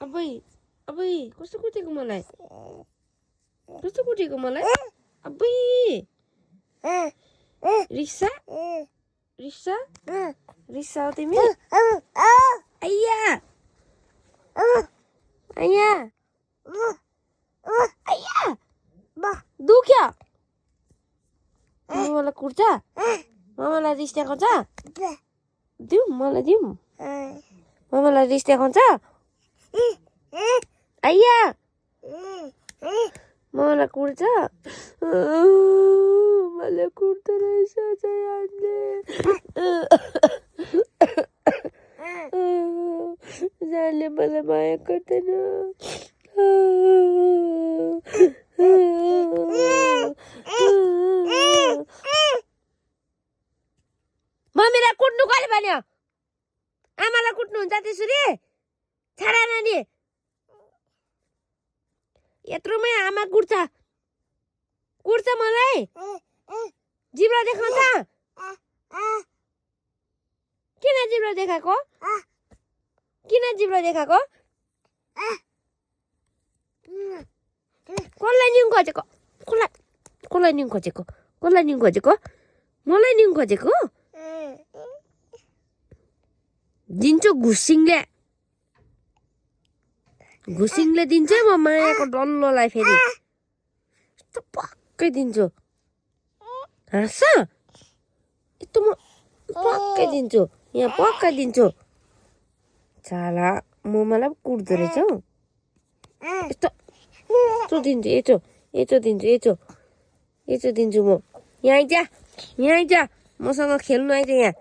अबै अबै कस्तो कुटेको मलाई कस्तो कुटेको मलाई अबै रिसा रिसा रिसा हो तिमी आइया आइया आइया दुख्यो मलाई कुट्छ मामालाई रिस देखाउँछ दिउँ मलाई दिउँ मामालाई रिस देखाउँछ आइया मलाई कुट्छ मलाई कुट्दो रहेछ जयानले मलाई माया गर्दैन मम्मीलाई कुट्नु कसले भन्यो आमालाई कुट्नुहुन्छ त्यसरी छाड नानी यत्रोमै आमा कुट्छ कुट्छ मलाई जिब्रो देखाउँछ किन जिब्रो देखाएको किन जिब्रो देखाएको कसलाई निउँ खोजेको कसलाई निउँ खोजेको कसलाई निउँ खोजेको मलाई निउँ खोजेको दिन्छु घुसिङले घुसिङले दिन्छ म मायाको डल्लोलाई फेरि पक्कै दिन्छु हाँस यस्तो म पक्कै दिन्छु यहाँ पक्कै दिन्छु चाला म मलाई कुट्दो रहेछ हौ यस्तो यस्तो दिन्छु यचो दिन्छु यचो दिन्छु म यहाँ आइज मसँग खेल्नु आइज यहाँ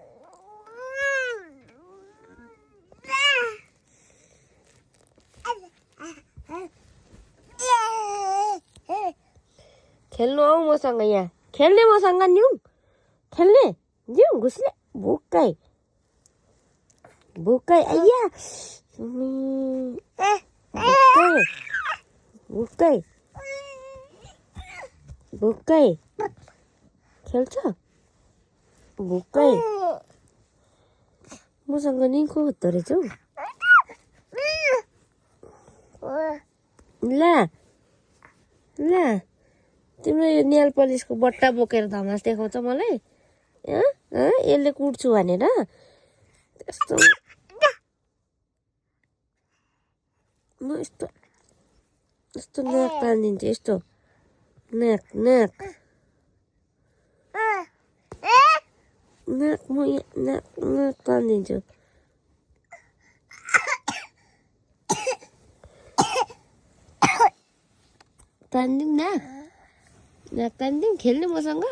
खेल्नु आऊ मसँग यहाँ खेल्ने मसँग निउँ खेल्ने दिउँ घुस्ने भुक्कै आइया भुक्कै खेल्छ भुक्कै मसँग निको हुँदो रहेछ हौ ल तिम्रो यो नेल पलिसको बट्टा बोकेर धमास देखाउँछ मलाई यसले कुट्छु भनेर त्यस्तो म यस्तो नाक तानिदिन्छु यस्तो नाक म नाक तानिदिन्छु तानिदिउँ न नाक तानिदिउँ खेल्ने मसँग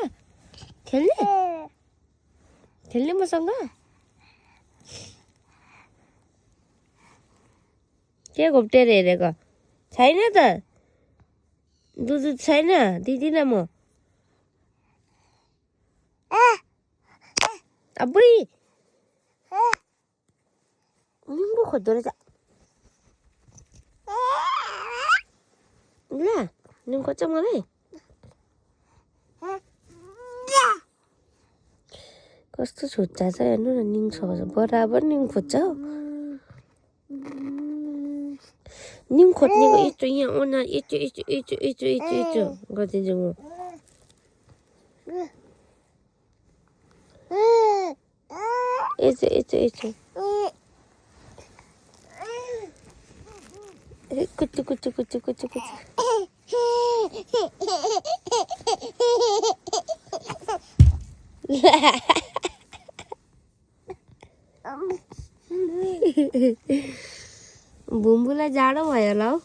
खेल्ने मसँग के घोप्टेर हेरेको छैन त दुध छैन दिदिनँ म अबै निम्बु खोज्दो रहेछ ल निम्बु खोज्छ मलाई कस्तो छुच्चा छ हेर्नु न निङ छ बराबर निङ खोज्छ हौ निङ खोज्नेको यस्तो यहाँ अनुहार यचो गरिदिन्छु म यचो कुच्चु बुम्बुलाई जाडो भयो होला हौ